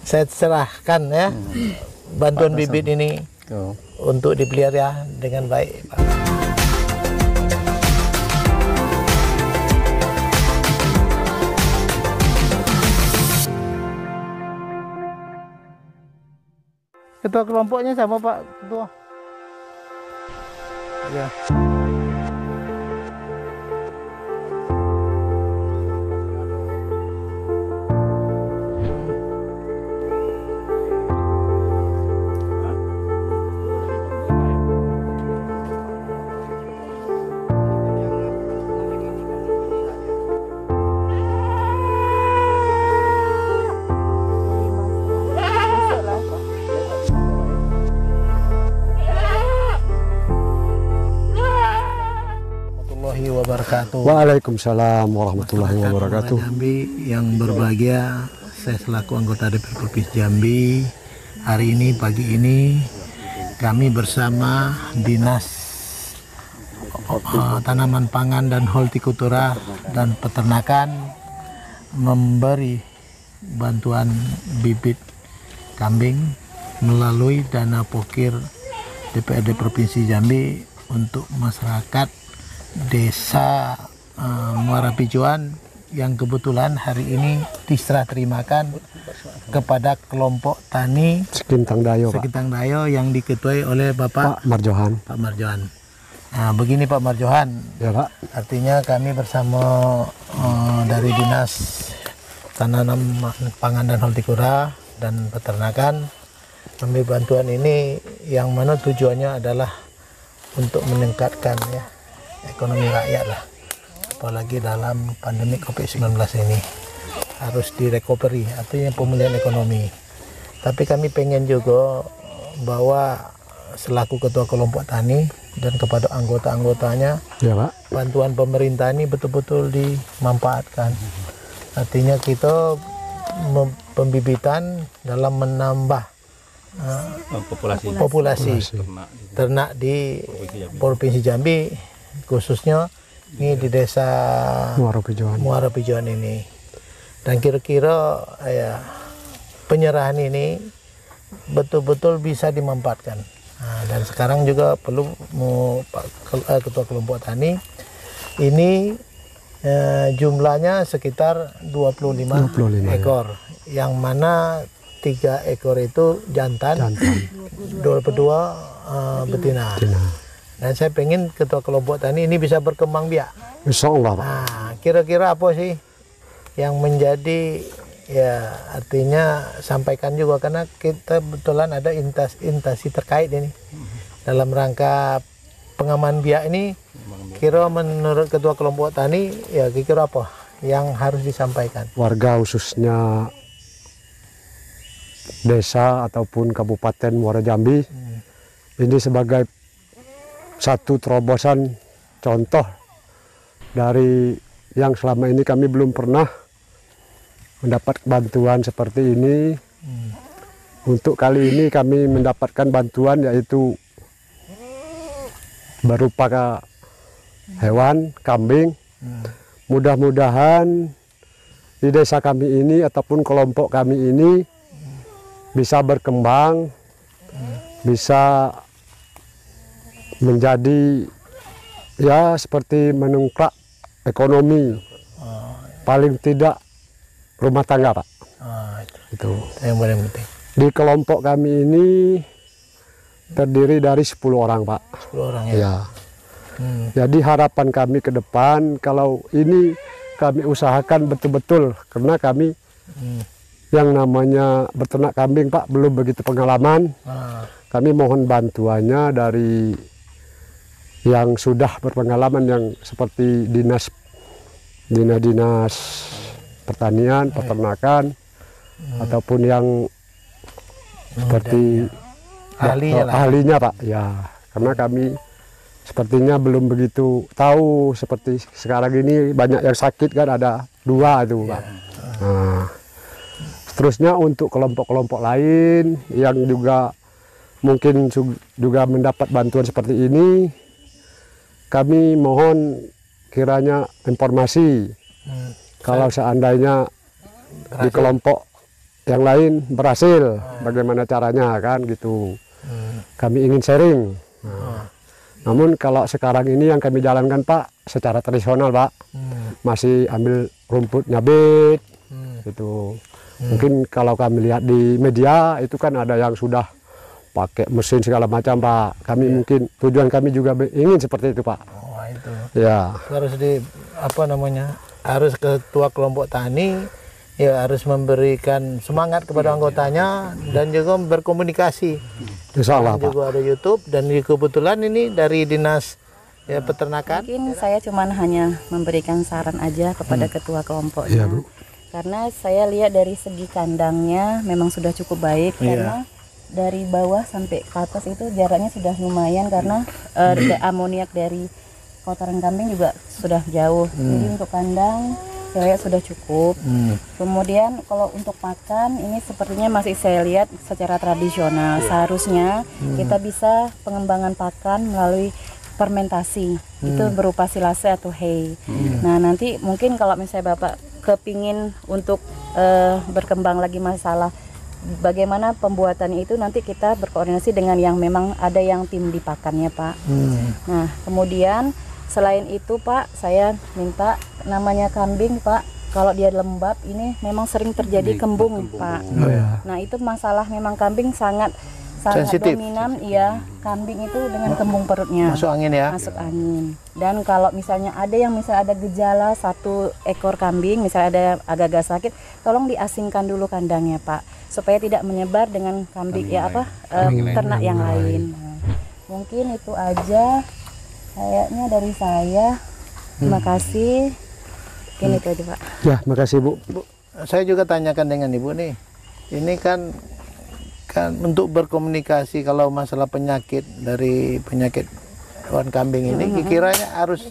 saya serahkan ya bantuan bibit ini untuk dipelihara dengan baik, Pak. Ketua kelompoknya sama Pak Ketua. Ya. Wabarakatuh. Waalaikumsalam warahmatullahi wabarakatuh. Jambi yang berbahagia, saya selaku anggota DPR Provinsi Jambi. Hari ini pagi ini kami bersama Dinas Tanaman Pangan dan Hortikultura dan Peternakan memberi bantuan bibit kambing melalui dana pokir DPRD Provinsi Jambi untuk masyarakat Desa Muara Pijuan yang kebetulan hari ini diserah terimakan kepada kelompok tani Sekintang Dayo, Sekintang Dayo yang diketuai oleh Bapak Marjohan. Pak Marjohan. Nah, begini Pak Marjohan, Ya Pak. artinya kami bersama dari Dinas Tanaman Pangan dan Hortikultura dan Peternakan memberi bantuan ini yang mana tujuannya adalah untuk meningkatkan ya ekonomi rakyat lah, apalagi dalam pandemi COVID-19 ini harus direcovery, artinya pemulihan ekonomi. Tapi kami pengen juga bahwa selaku ketua kelompok tani dan kepada anggota-anggotanya, Ya Pak. bantuan pemerintah ini betul-betul dimanfaatkan. Artinya kita pembibitan dalam menambah populasi ternak di Provinsi Jambi, khususnya ini di desa Muara Pijuan ini. Dan kira-kira ya penyerahan ini betul-betul bisa dimanfaatkan. Nah, dan sekarang juga perlu Pak Ketua Kelompok Tani ini jumlahnya sekitar 25 ekor, yang mana 3 ekor itu jantan. 22 betina. Dan saya pengen ketua kelompok tani ini bisa berkembang biak. Insya Allah, Pak. Nah, kira-kira apa sih yang menjadi ya artinya sampaikan juga, karena kita betulan ada intasi terkait ini dalam rangka pengaman biak ini. Kira menurut ketua kelompok tani ya kira apa yang harus disampaikan? Warga khususnya desa ataupun Kabupaten Muara Jambi ini sebagai satu terobosan contoh dari yang selama ini kami belum pernah mendapat bantuan seperti ini. Untuk kali ini kami mendapatkan bantuan yaitu berupa hewan kambing. Mudah-mudahan di desa kami ini ataupun kelompok kami ini bisa berkembang, bisa menjadi ya seperti meningkat ekonomi, paling tidak rumah tangga, Pak. Itu yang paling penting. Di kelompok kami ini terdiri dari 10 orang, Pak. 10 orang ya. Ya. Jadi harapan kami ke depan kalau ini kami usahakan betul-betul, karena kami yang namanya beternak kambing, Pak, belum begitu pengalaman. Kami mohon bantuannya dari yang sudah berpengalaman, yang seperti dinas pertanian, peternakan, ataupun yang seperti ahlinya, Pak. Ya, karena kami sepertinya belum begitu tahu. Seperti sekarang ini banyak yang sakit kan, ada 2 itu, Pak. Nah, seterusnya untuk kelompok-kelompok lain yang juga mungkin juga mendapat bantuan seperti ini, kami mohon kiranya informasi kalau seandainya di kelompok yang lain berhasil, bagaimana caranya kan gitu. Kami ingin sharing. Nah, namun kalau sekarang ini yang kami jalankan Pak secara tradisional Pak, masih ambil rumput nyabit gitu. Mungkin kalau kami lihat di media itu kan ada yang sudah pakai mesin segala macam Pak. Kami mungkin tujuan kami juga ingin seperti itu Pak. Oh, itu. Ya. Harus harus ketua kelompok tani ya harus memberikan semangat kepada anggotanya dan juga berkomunikasi. Insya Allah Pak. Juga ada YouTube dan kebetulan ini dari dinas peternakan. Mungkin saya cuma hanya memberikan saran aja kepada ketua kelompoknya. Iya, Bu. Karena saya lihat dari segi kandangnya memang sudah cukup baik karena dari bawah sampai ke atas itu jaraknya sudah lumayan karena amoniak dari kotoran kambing juga sudah jauh. Jadi untuk kandang saya sudah cukup. Kemudian kalau untuk pakan ini sepertinya masih saya lihat secara tradisional. Seharusnya kita bisa pengembangan pakan melalui fermentasi. Itu berupa silase atau hay. Nah, nanti mungkin kalau misalnya Bapak kepingin untuk berkembang lagi masalah bagaimana pembuatannya itu, nanti kita berkoordinasi dengan yang memang ada yang tim di pakannya Pak. Nah, kemudian selain itu Pak, saya minta namanya kambing Pak, kalau dia lembab ini memang sering terjadi kembung Pak. Nah, itu masalah memang kambing sangat sensitif. dominan ya, kambing itu dengan kembung perutnya. Masuk angin ya. Masuk angin. Dan kalau misalnya ada yang misalnya ada gejala satu ekor kambing, misalnya ada agak-agak sakit, tolong diasingkan dulu kandangnya Pak, supaya tidak menyebar dengan kambing ternak yang lain. Nah, mungkin itu aja kayaknya dari saya. Terima kasih. Mungkin itu aja Pak. Ya, makasih Bu. Bu, saya juga tanyakan dengan Ibu nih. Ini kan untuk berkomunikasi kalau masalah penyakit dari penyakit hewan kambing ini, kiranya harus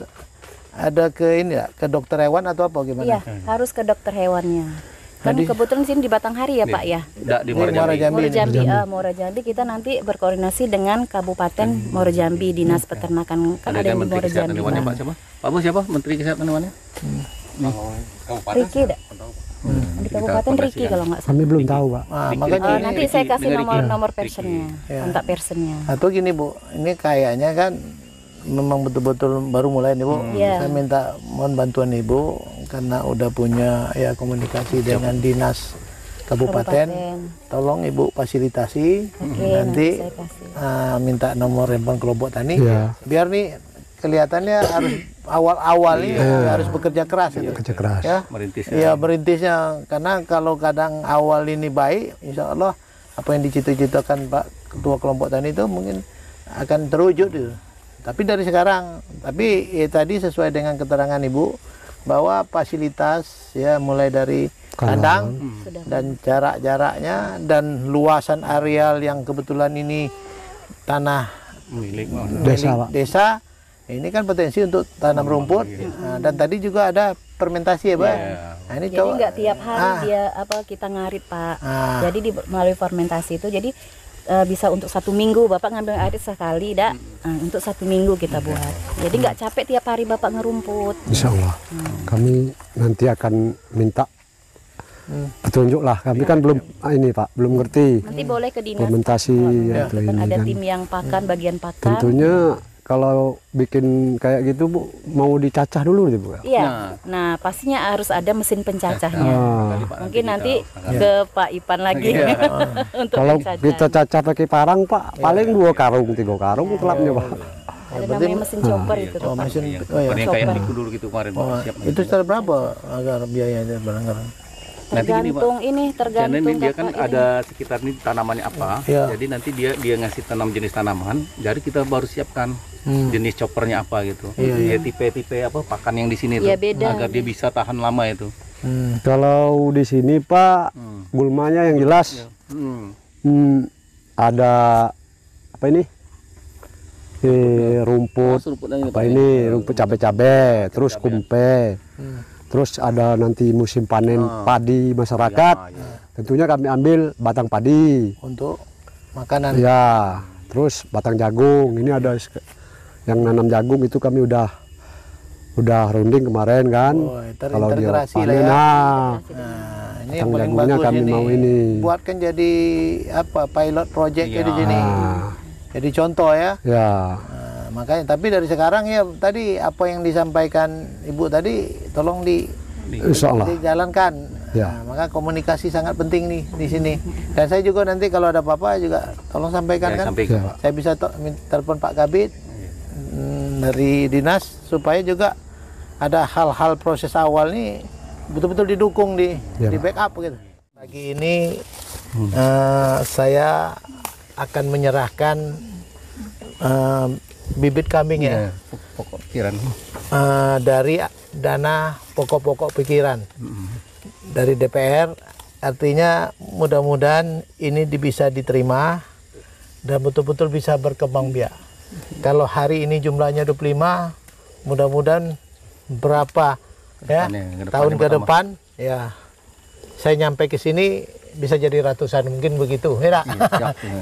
ada ke dokter hewan atau apa gimana? Iya, harus ke dokter hewannya. Kan kebetulan di sini di Batanghari ya Pak ya. Di Muara Jambi. Muara Jambi kita nanti berkoordinasi dengan Kabupaten Muara Jambi, Dinas Peternakan kan ada yang di Muara Jambi. Pak siapa? Pak Bos siapa? Menteri Kesehatan hewannya? Riki dah. Di Kabupaten Riki kalau nggak salah. Kami belum tahu Pak. Makanya Nanti saya kasih nomor personnya, kontak personnya. atau gini Bu, ini kayaknya kan memang betul-betul baru mulai nih Bu. Saya minta mohon bantuan Ibu karena udah punya komunikasi dengan dinas kabupaten. Tolong Ibu fasilitasi. Nanti saya kasih. minta nomor handphone kelompok tani. Biar nih kelihatannya harus awal-awal ini harus bekerja keras itu. Bekerja keras. Ya. Merintisnya. Iya, merintisnya karena kalau kadang awal ini baik, insya Allah apa yang dicita-citakan Pak Ketua Kelompok Tani itu mungkin akan terwujud itu. Tapi dari sekarang, tadi sesuai dengan keterangan Ibu bahwa fasilitas ya mulai dari kandang dan jarak-jaraknya dan luasan areal yang kebetulan ini tanah Milik desa. Ini kan potensi untuk tanam rumput. Nah, dan tadi juga ada fermentasi ya, Pak. Nah, ini Jadi nggak tiap hari kita ngarit Pak. Jadi melalui fermentasi itu jadi bisa untuk 1 minggu Bapak ngambil air sekali untuk 1 minggu kita buat. Jadi nggak capek tiap hari Bapak ngerumput. Insya Allah. Kami nanti akan minta petunjuk lah. Kami kan belum belum ngerti. Nanti boleh ke dinas. Fermentasi atau Kan ini ada kan. tim yang pakan bagian pakan. Tentunya kalau bikin kayak gitu Bu, mau dicacah dulu gitu Bu. Iya. Nah, pastinya harus ada mesin pencacahnya. Mungkin nanti ke Pak Ipan lagi untuk Kalau pencacah. kita cacah pakai parang Pak, paling 2 karung, 3 karung telapnya Pak. Ada namanya mesin chopper itu tuh, Pak. mesin Ada yang kayak Niku dulu gitu kemarin Pak. Siap. itu sekitar berapa agar biayanya barangkali? Tergantung Karena tergantung dia kan Bapak ini. ada sekitar ini tanamannya apa. Jadi nanti dia ngasih tanam jenis tanaman. Jadi kita baru siapkan jenis choppernya apa gitu. Ya tipe-tipe apa pakan yang di sini tuh beda. agar dia bisa tahan lama itu. Kalau di sini Pak, gulmanya yang jelas. Ada apa ini? Rumput apa ini? Rumput cabai-cabai, terus kumpe. Terus ada nanti musim panen padi masyarakat. Tentunya kami ambil batang padi Untuk makanan. ya, terus batang jagung. Ini ada yang nanam jagung itu kami udah runding kemarin kan. Kalau dia terintegrasi lah panen, ya. nah ini yang paling bagus kami ini. mau ini. Buatkan jadi apa pilot project di sini. Jadi contoh ya. Ya. Nah, makanya tapi dari sekarang ya tadi apa yang disampaikan Ibu tadi tolong Insya Allah dijalankan. Ya. Nah, maka komunikasi sangat penting nih di sini. Dan saya juga nanti kalau ada apa-apa juga tolong sampaikan kan. Sampaikan. Saya bisa telepon Pak Kabid dari dinas supaya juga ada hal-hal proses awal nih betul-betul didukung di backup gitu. Pagi ini saya akan menyerahkan bibit kambing ya. Pokok pikiran. Dari dana pokok-pokok pikiran dari DPR, artinya mudah-mudahan ini bisa diterima dan betul-betul bisa berkembang biak. Kalau hari ini jumlahnya 25, mudah-mudahan berapa ya tahun ke depan ya saya nyampe ke sini bisa jadi ratusan mungkin begitu ya,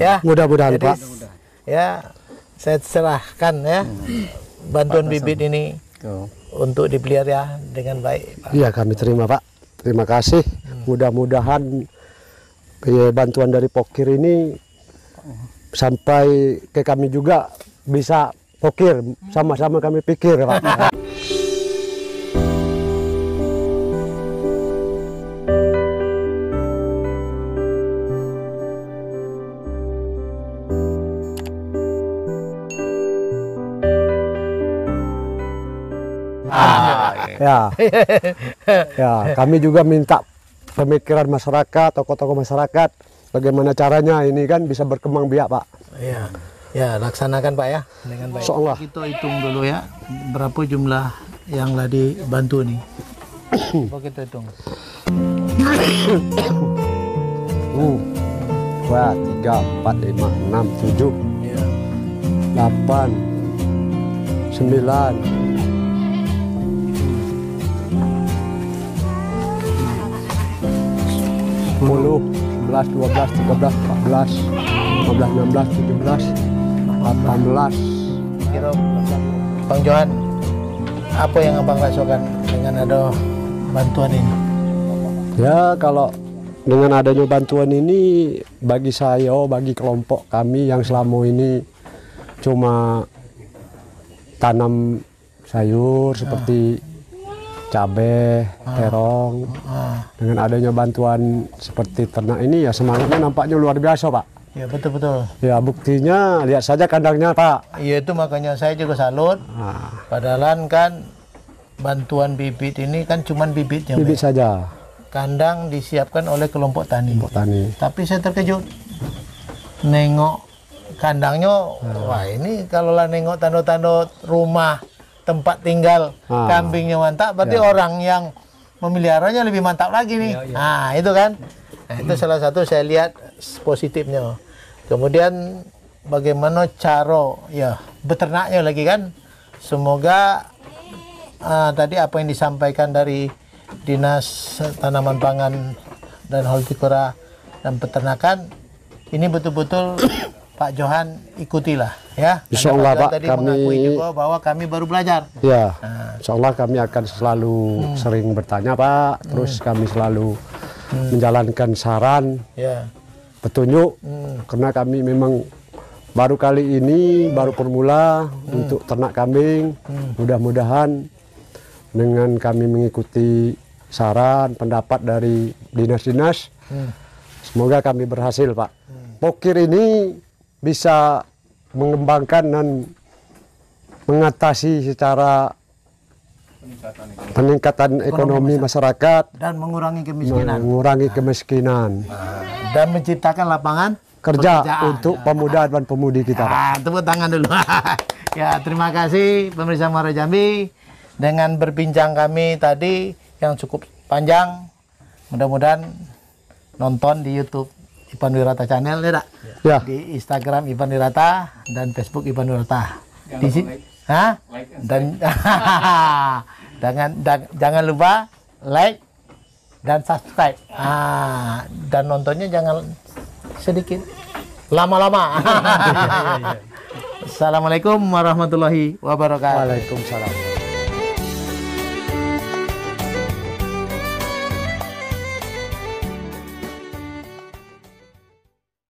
ya. Mudah-mudahan Pak. Ya saya serahkan ya bantuan bibit ini untuk dipelihara dengan baik, Pak. Iya, kami terima, Pak. Terima kasih. Mudah-mudahan bantuan dari Pokir ini sampai ke kami juga bisa Pokir, sama-sama kami pikir, Pak. Ya, kami juga minta pemikiran masyarakat, tokoh-tokoh masyarakat, bagaimana caranya ini kan bisa berkembang biak, Pak. Iya, ya laksanakan Pak ya dengan baik. Insyaallah. Kita hitung dulu ya berapa jumlah yang telah dibantu nih. Coba kita hitung. 2, 3, 4, 5, 6, 7, 8, 9. 10, 11, 12, 13, 14, 15, 16, 17, 18. Kira Bang Johan, apa yang Abang rasakan dengan ada bantuan ini? Ya, kalau dengan adanya bantuan ini bagi saya, bagi kelompok kami yang selama ini cuma tanam sayur seperti cabai, terong, dengan adanya bantuan seperti ternak ini ya semangatnya nampaknya luar biasa, Pak. Ya betul-betul. Ya buktinya lihat saja kandangnya, Pak. Iya itu makanya saya juga salut. Padahal kan bantuan bibit ini kan cuma bibitnya. Bibit saja. Kandang disiapkan oleh kelompok tani. Kelompok tani. Tapi saya terkejut. Nengok kandangnya, wah ini kalau lah nengok tanda-tanda rumah, tempat tinggal kambingnya mantap, berarti orang yang memeliharanya lebih mantap lagi nih. Nah itu kan, nah, itu salah satu saya lihat positifnya. Kemudian bagaimana cara ya beternaknya lagi kan. Semoga tadi apa yang disampaikan dari Dinas Tanaman Pangan dan Hortikultura dan Peternakan ini betul-betul Pak Johan ikutilah ya. Insya Allah Pak, tadi kami mengakui juga bahwa kami baru belajar. Ya, Insya Allah kami akan selalu sering bertanya Pak, terus kami selalu menjalankan saran, petunjuk, karena kami memang baru kali ini, baru permula untuk ternak kambing. Mudah-mudahan dengan kami mengikuti saran, pendapat dari dinas-dinas, semoga kami berhasil Pak. Pokir ini bisa mengembangkan dan mengatasi secara peningkatan ekonomi masyarakat dan mengurangi kemiskinan. Dan menciptakan lapangan kerja pekerjaan untuk pemuda dan pemudi kita. Tepuk tangan dulu. Ya, terima kasih pemirsa Muara Jambi dengan berbincang kami tadi yang cukup panjang. Mudah-mudahan nonton di YouTube Ipan Wirata Channel ya, di Instagram Ipan Wirata dan Facebook Ipan Wirata. Di sini, dan jangan lupa like dan subscribe. Dan nontonnya jangan sedikit, lama-lama. Assalamualaikum warahmatullahi wabarakatuh. Waalaikumsalam.